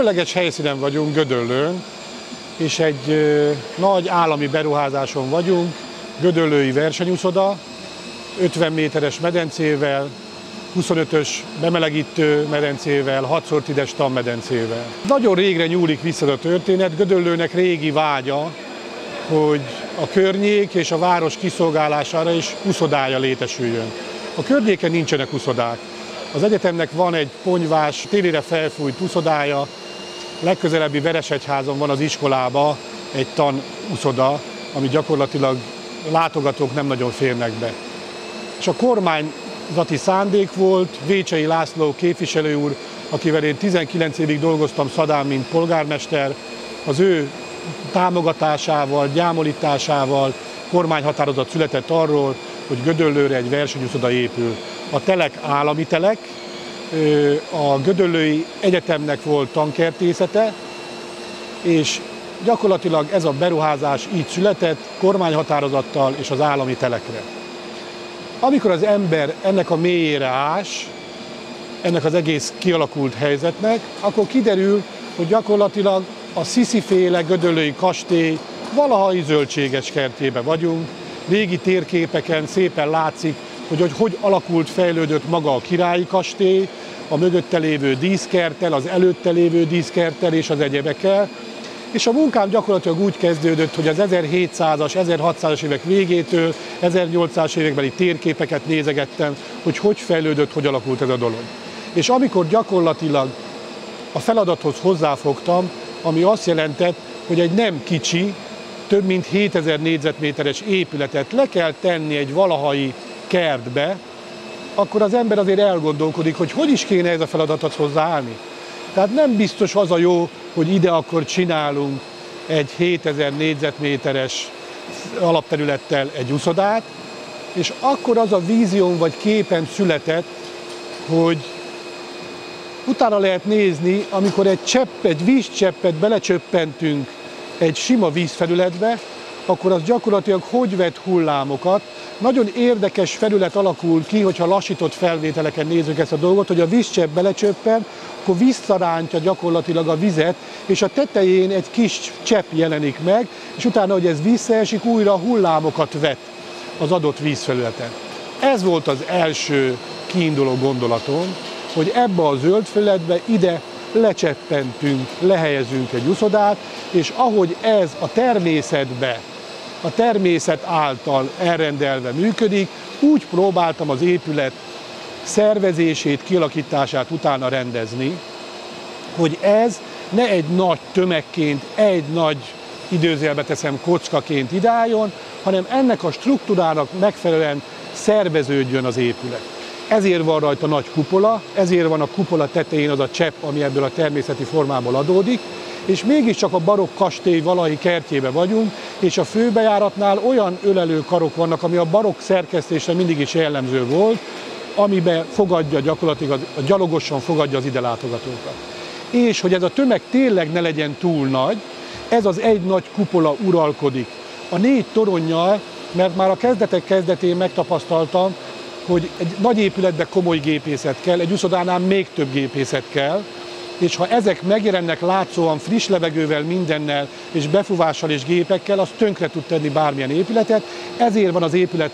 különleges helyszínen vagyunk, Gödöllőn, és egy nagy állami beruházáson vagyunk, Gödöllői versenyúszoda, 50 méteres medencével, 25-ös bemelegítő medencével, 6x10-es tanmedencével. Nagyon régre nyúlik vissza a történet, Gödöllőnek régi vágya, hogy a környék és a város kiszolgálására is uszodája létesüljön. A környéken nincsenek uszodák. Az egyetemnek van egy ponyvás, télire felfújt uszodája, legközelebbi Veresegyházon van az iskolába egy tanuszoda, ami gyakorlatilag látogatók nem nagyon férnek be. És a kormányzati szándék volt, Vécsei László képviselő úr, akivel én 19 évig dolgoztam Szadán, mint polgármester, az ő támogatásával, gyámolításával kormányhatározat született arról, hogy Gödöllőre egy versenyúszoda épül. A telek állami telek, a Gödöllői Egyetemnek volt tankertészete, és gyakorlatilag ez a beruházás így született, kormányhatározattal és az állami telekre. Amikor az ember ennek a mélyére ás, ennek az egész kialakult helyzetnek, akkor kiderül, hogy gyakorlatilag a Sziszi-féle gödöllői kastély valahai zöldséges kertjében vagyunk. Régi térképeken szépen látszik, hogy alakult, fejlődött maga a királyi kastély, a mögötte lévő díszkerttel, az előtte lévő díszkerttel és az egyebekkel. És a munkám gyakorlatilag úgy kezdődött, hogy az 1700-as, 1600-as évek végétől 1800-as évekbeli térképeket nézegettem, hogy fejlődött, hogy alakult ez a dolog. És amikor gyakorlatilag a feladathoz hozzáfogtam, ami azt jelentett, hogy egy nem kicsi, több mint 7000 négyzetméteres épületet le kell tenni egy valahai kertbe, akkor az ember azért elgondolkodik, hogy is kéne ez a feladathoz hozzáállni. Tehát nem biztos az a jó, hogy ide akkor csinálunk egy 7000 négyzetméteres alapterülettel egy uszodát, és akkor az a vízióm vagy képem született, hogy utána lehet nézni, amikor egy vízcseppet belecsöppentünk egy sima vízfelületbe, akkor az gyakorlatilag hogy vet hullámokat. Nagyon érdekes felület alakul ki, hogyha lassított felvételeken nézzük ezt a dolgot, hogy a vízcsepp belecsöppen, akkor visszarántja gyakorlatilag a vizet, és a tetején egy kis csepp jelenik meg, és utána, hogy ez visszaesik, újra hullámokat vet az adott vízfelületen. Ez volt az első kiinduló gondolatom, hogy ebbe a zöld felületbe ide lecseppentünk, lehelyezünk egy uszodát, és ahogy ez a természetbe, a természet által elrendelve működik, úgy próbáltam az épület szervezését, kialakítását utána rendezni, hogy ez ne egy nagy tömegként, egy nagy idézőjelbe teszem kockaként ideálljon, hanem ennek a struktúrának megfelelően szerveződjön az épület. Ezért van rajta nagy kupola, ezért van a kupola tetején az a csepp, ami ebből a természeti formából adódik, és mégiscsak a barokk kastély valahi kertjében vagyunk, és a főbejáratnál olyan ölelő karok vannak, ami a barokk szerkesztésre mindig is jellemző volt, amiben fogadja gyakorlatilag, gyalogosan fogadja az ide látogatókat. És hogy ez a tömeg tényleg ne legyen túl nagy, ez az egy nagy kupola uralkodik. A 4 toronnyal, mert már a kezdetek kezdetén megtapasztaltam, hogy egy nagy épületben komoly gépészet kell, egy uszodánál még több gépészet kell, és ha ezek megjelennek látszóan friss levegővel, mindennel, és befúvással és gépekkel, az tönkre tud tenni bármilyen épületet. Ezért van az épület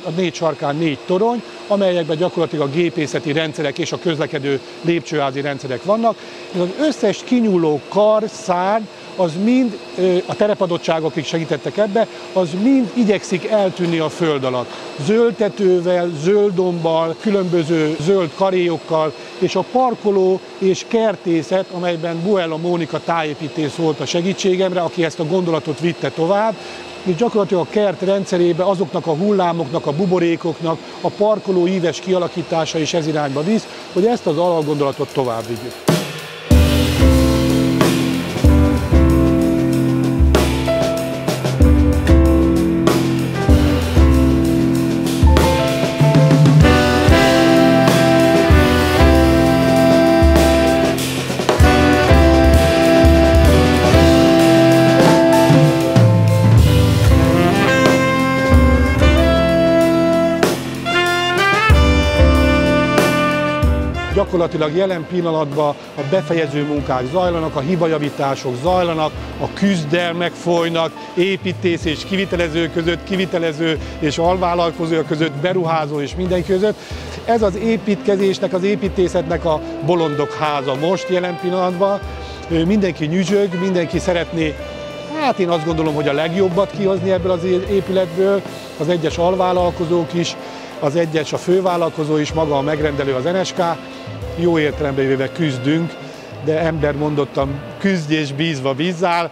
a 4 sarkán 4 torony, amelyekben gyakorlatilag a gépészeti rendszerek és a közlekedő lépcsőházi rendszerek vannak. És az összes kinyúló kar, szárny, az mind, a terepadottságok segítettek ebbe, az mind igyekszik eltűnni a föld alatt. Zöld tetővel, zöld dombbal, különböző zöld karéjokkal, és a parkoló és kertészet, amelyben Buella Mónika tájépítész volt a segítségemre, aki ezt a gondolatot vitte tovább, és gyakorlatilag a kert rendszerébe azoknak a hullámoknak, a buborékoknak a parkoló íves kialakítása is ez irányba visz, hogy ezt az alapgondolatot tovább vigyük. gyakorlatilag jelen pillanatban a befejező munkák zajlanak, a hibajavítások zajlanak, a küzdelmek folynak, építész és kivitelező között, kivitelező és alvállalkozó között, beruházó és mindenki között. Ez az építkezésnek, az építészetnek a bolondok háza most jelen pillanatban. Mindenki nyüzsög, mindenki szeretné, hát én azt gondolom, hogy a legjobbat kihozni ebből az épületből, az egyes alvállalkozók is, az egyes a fővállalkozó is, maga a megrendelő, az NSK. Jó értelemben véve küzdünk, de ember mondottam, küzdj és bízva bízzál,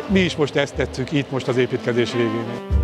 mi is most ezt tettük itt most az építkezés végén.